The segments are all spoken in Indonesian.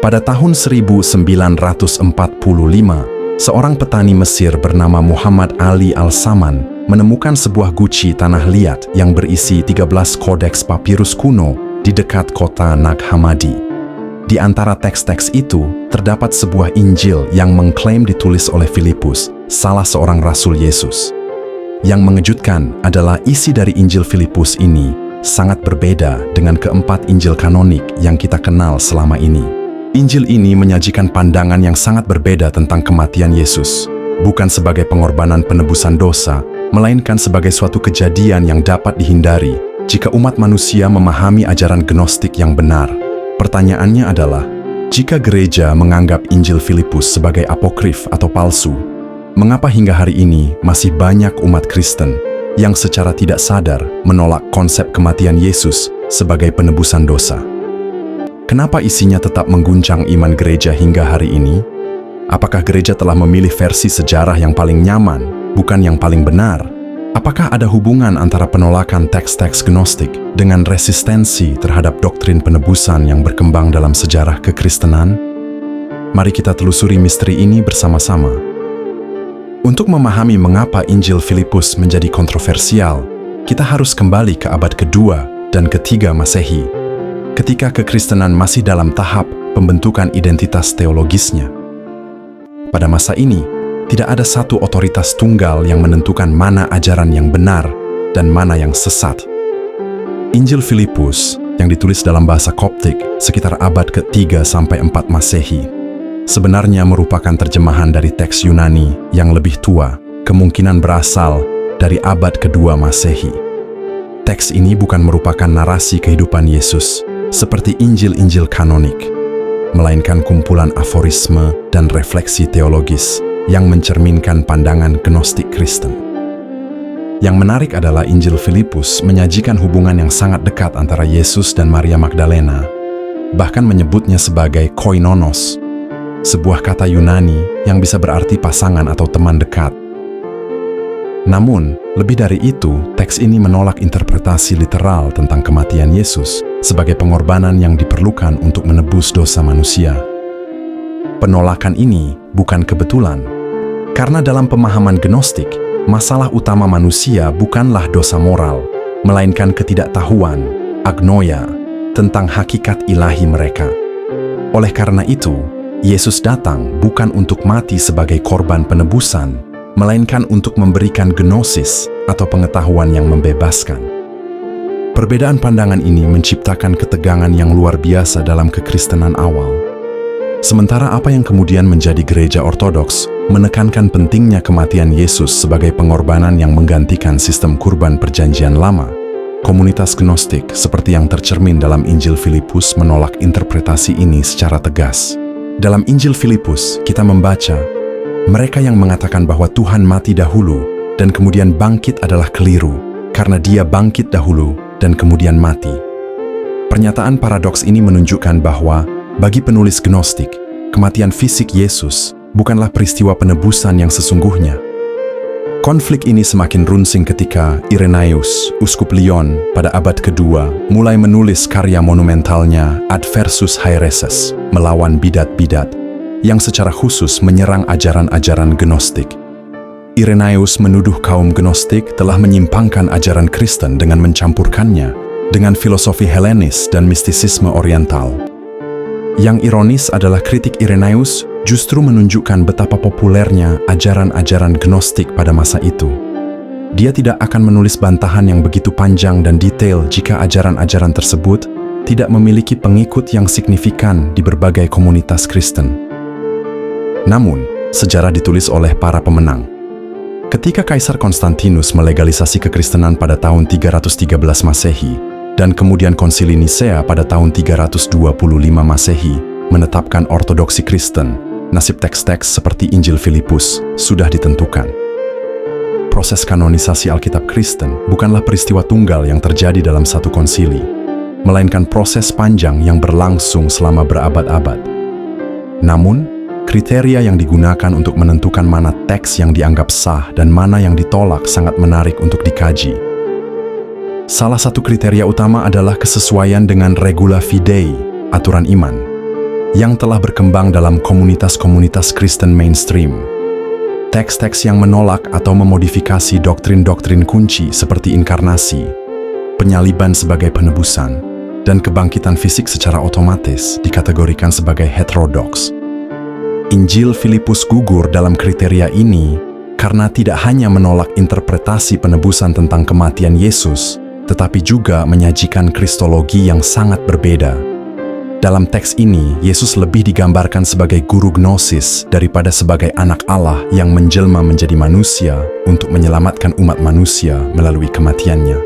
Pada tahun 1945, seorang petani Mesir bernama Muhammad Ali Al-Saman menemukan sebuah guci tanah liat yang berisi 13 kodeks papirus kuno di dekat kota Nag Hammadi. Di antara teks-teks itu, terdapat sebuah Injil yang mengklaim ditulis oleh Filipus, salah seorang rasul Yesus. Yang mengejutkan adalah isi dari Injil Filipus ini sangat berbeda dengan keempat Injil kanonik yang kita kenal selama ini. Injil ini menyajikan pandangan yang sangat berbeda tentang kematian Yesus, bukan sebagai pengorbanan penebusan dosa, melainkan sebagai suatu kejadian yang dapat dihindari jika umat manusia memahami ajaran gnostik yang benar. Pertanyaannya adalah, jika gereja menganggap Injil Filipus sebagai apokrif atau palsu, mengapa hingga hari ini masih banyak umat Kristen yang secara tidak sadar menolak konsep kematian Yesus sebagai penebusan dosa? Kenapa isinya tetap mengguncang iman gereja hingga hari ini? Apakah gereja telah memilih versi sejarah yang paling nyaman, bukan yang paling benar? Apakah ada hubungan antara penolakan teks-teks gnostik dengan resistensi terhadap doktrin penebusan yang berkembang dalam sejarah kekristenan? Mari kita telusuri misteri ini bersama-sama. Untuk memahami mengapa Injil Filipus menjadi kontroversial, kita harus kembali ke abad kedua dan ketiga Masehi, ketika kekristenan masih dalam tahap pembentukan identitas teologisnya. Pada masa ini, tidak ada satu otoritas tunggal yang menentukan mana ajaran yang benar dan mana yang sesat. Injil Filipus, yang ditulis dalam bahasa Koptik sekitar abad ke-3-4 Masehi, sebenarnya merupakan terjemahan dari teks Yunani yang lebih tua, kemungkinan berasal dari abad kedua Masehi. Teks ini bukan merupakan narasi kehidupan Yesus, seperti Injil-Injil kanonik, melainkan kumpulan aforisme dan refleksi teologis yang mencerminkan pandangan gnostik Kristen. Yang menarik adalah Injil Filipus menyajikan hubungan yang sangat dekat antara Yesus dan Maria Magdalena, bahkan menyebutnya sebagai koinonos, sebuah kata Yunani yang bisa berarti pasangan atau teman dekat. Namun, lebih dari itu, teks ini menolak interpretasi literal tentang kematian Yesus sebagai pengorbanan yang diperlukan untuk menebus dosa manusia. Penolakan ini bukan kebetulan, karena dalam pemahaman gnostik, masalah utama manusia bukanlah dosa moral, melainkan ketidaktahuan, agnoia, tentang hakikat ilahi mereka. Oleh karena itu, Yesus datang bukan untuk mati sebagai korban penebusan, melainkan untuk memberikan gnosis atau pengetahuan yang membebaskan. Perbedaan pandangan ini menciptakan ketegangan yang luar biasa dalam kekristenan awal. Sementara apa yang kemudian menjadi gereja ortodoks menekankan pentingnya kematian Yesus sebagai pengorbanan yang menggantikan sistem kurban perjanjian lama, komunitas gnostik seperti yang tercermin dalam Injil Filipus menolak interpretasi ini secara tegas. Dalam Injil Filipus, kita membaca, mereka yang mengatakan bahwa Tuhan mati dahulu dan kemudian bangkit adalah keliru, karena Dia bangkit dahulu dan kemudian mati. Pernyataan paradoks ini menunjukkan bahwa, bagi penulis gnostik, kematian fisik Yesus bukanlah peristiwa penebusan yang sesungguhnya. Konflik ini semakin runsing ketika Irenaeus, uskup Lyon pada abad kedua, mulai menulis karya monumentalnya Adversus Haereses, melawan bidat-bidat, yang secara khusus menyerang ajaran-ajaran gnostik. Irenaeus menuduh kaum gnostik telah menyimpangkan ajaran Kristen dengan mencampurkannya dengan filosofi Helenis dan mistisisme oriental. Yang ironis adalah kritik Irenaeus justru menunjukkan betapa populernya ajaran-ajaran gnostik pada masa itu. Dia tidak akan menulis bantahan yang begitu panjang dan detail jika ajaran-ajaran tersebut tidak memiliki pengikut yang signifikan di berbagai komunitas Kristen. Namun, sejarah ditulis oleh para pemenang. Ketika Kaisar Konstantinus melegalisasi kekristenan pada tahun 313 Masehi, dan kemudian Konsili Nisea pada tahun 325 Masehi menetapkan ortodoksi Kristen, nasib teks-teks seperti Injil Filipus sudah ditentukan. Proses kanonisasi Alkitab Kristen bukanlah peristiwa tunggal yang terjadi dalam satu konsili, melainkan proses panjang yang berlangsung selama berabad-abad. Namun, kriteria yang digunakan untuk menentukan mana teks yang dianggap sah dan mana yang ditolak sangat menarik untuk dikaji. Salah satu kriteria utama adalah kesesuaian dengan regula fidei, aturan iman. yang telah berkembang dalam komunitas-komunitas Kristen mainstream. Teks-teks yang menolak atau memodifikasi doktrin-doktrin kunci seperti inkarnasi, penyaliban sebagai penebusan, dan kebangkitan fisik secara otomatis dikategorikan sebagai heterodoks. Injil Filipus gugur dalam kriteria ini karena tidak hanya menolak interpretasi penebusan tentang kematian Yesus, tetapi juga menyajikan kristologi yang sangat berbeda. Dalam teks ini, Yesus lebih digambarkan sebagai guru gnosis daripada sebagai anak Allah yang menjelma menjadi manusia untuk menyelamatkan umat manusia melalui kematiannya.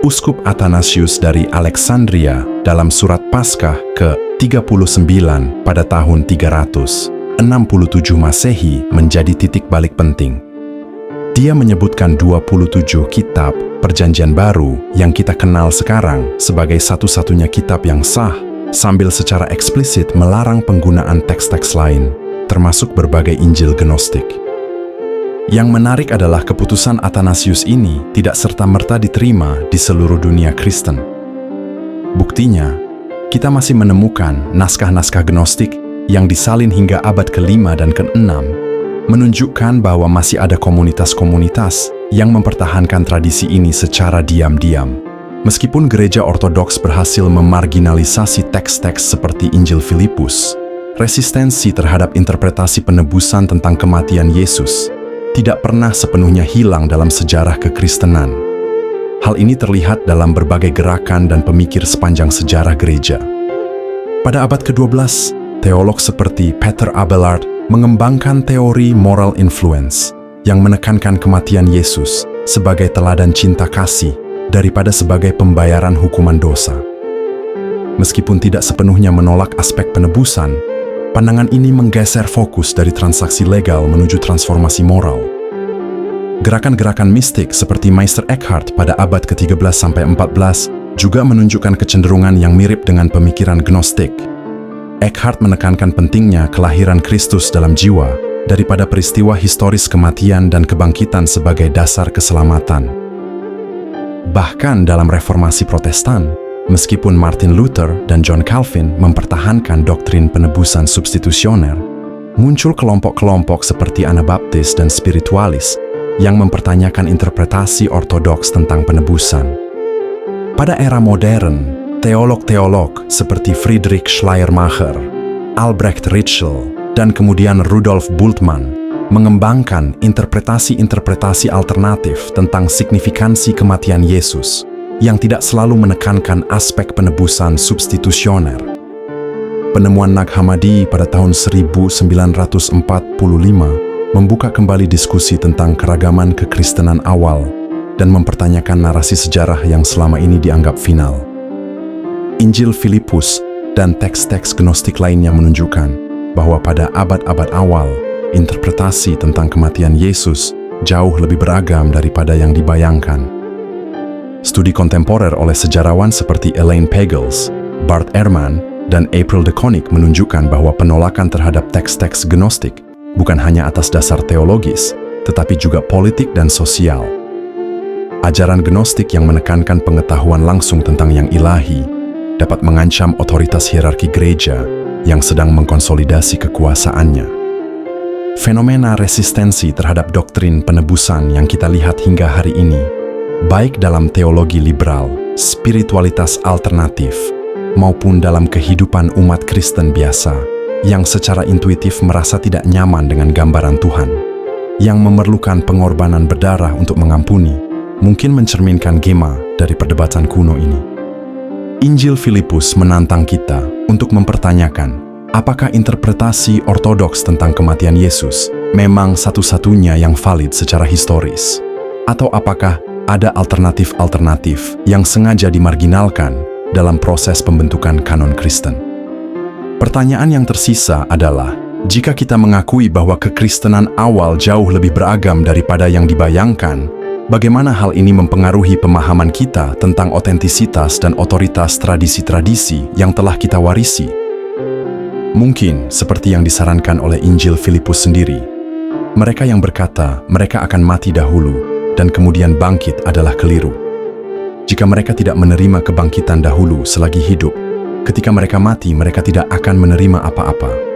Uskup Athanasius dari Alexandria dalam surat Paskah ke-39 pada tahun 367 Masehi menjadi titik balik penting. Dia menyebutkan 27 kitab Perjanjian Baru yang kita kenal sekarang sebagai satu-satunya kitab yang sah, sambil secara eksplisit melarang penggunaan teks-teks lain, termasuk berbagai Injil Gnostik. Yang menarik adalah keputusan Athanasius ini tidak serta-merta diterima di seluruh dunia Kristen. Buktinya, kita masih menemukan naskah-naskah Gnostik yang disalin hingga abad ke-5 dan ke-6, menunjukkan bahwa masih ada komunitas-komunitas yang mempertahankan tradisi ini secara diam-diam. Meskipun gereja ortodoks berhasil memarginalisasi teks-teks seperti Injil Filipus, resistensi terhadap interpretasi penebusan tentang kematian Yesus tidak pernah sepenuhnya hilang dalam sejarah kekristenan. Hal ini terlihat dalam berbagai gerakan dan pemikir sepanjang sejarah gereja. Pada abad ke-12, teolog seperti Peter Abelard mengembangkan teori moral influence yang menekankan kematian Yesus sebagai teladan cinta kasih daripada sebagai pembayaran hukuman dosa. Meskipun tidak sepenuhnya menolak aspek penebusan, pandangan ini menggeser fokus dari transaksi legal menuju transformasi moral. Gerakan-gerakan mistik seperti Meister Eckhart pada abad ke-13–14 juga menunjukkan kecenderungan yang mirip dengan pemikiran Gnostik. Eckhart menekankan pentingnya kelahiran Kristus dalam jiwa daripada peristiwa historis kematian dan kebangkitan sebagai dasar keselamatan. Bahkan dalam reformasi Protestan, meskipun Martin Luther dan John Calvin mempertahankan doktrin penebusan substitusioner, muncul kelompok-kelompok seperti Anabaptis dan spiritualis yang mempertanyakan interpretasi ortodoks tentang penebusan. Pada era modern, teolog-teolog seperti Friedrich Schleiermacher, Albrecht Ritschl, dan kemudian Rudolf Bultmann mengembangkan interpretasi-interpretasi alternatif tentang signifikansi kematian Yesus yang tidak selalu menekankan aspek penebusan substitusioner. Penemuan Nag Hammadi pada tahun 1945 membuka kembali diskusi tentang keragaman kekristenan awal dan mempertanyakan narasi sejarah yang selama ini dianggap final. Injil Filipus dan teks-teks Gnostik lainnya menunjukkan bahwa pada abad-abad awal, interpretasi tentang kematian Yesus jauh lebih beragam daripada yang dibayangkan. Studi kontemporer oleh sejarawan seperti Elaine Pagels, Bart Ehrman, dan April de Koning menunjukkan bahwa penolakan terhadap teks-teks Gnostik bukan hanya atas dasar teologis, tetapi juga politik dan sosial. Ajaran Gnostik yang menekankan pengetahuan langsung tentang yang ilahi dapat mengancam otoritas hierarki gereja yang sedang mengkonsolidasi kekuasaannya. Fenomena resistensi terhadap doktrin penebusan yang kita lihat hingga hari ini, baik dalam teologi liberal, spiritualitas alternatif, maupun dalam kehidupan umat Kristen biasa, yang secara intuitif merasa tidak nyaman dengan gambaran Tuhan, yang memerlukan pengorbanan berdarah untuk mengampuni, mungkin mencerminkan gema dari perdebatan kuno ini. Injil Filipus menantang kita untuk mempertanyakan apakah interpretasi ortodoks tentang kematian Yesus memang satu-satunya yang valid secara historis? Atau apakah ada alternatif-alternatif yang sengaja dimarginalkan dalam proses pembentukan kanon Kristen? Pertanyaan yang tersisa adalah, jika kita mengakui bahwa kekristenan awal jauh lebih beragam daripada yang dibayangkan, bagaimana hal ini mempengaruhi pemahaman kita tentang otentisitas dan otoritas tradisi-tradisi yang telah kita warisi? Mungkin seperti yang disarankan oleh Injil Filipus sendiri, mereka yang berkata mereka akan mati dahulu dan kemudian bangkit adalah keliru. Jika mereka tidak menerima kebangkitan dahulu selagi hidup, Ketika mereka mati, mereka tidak akan menerima apa-apa.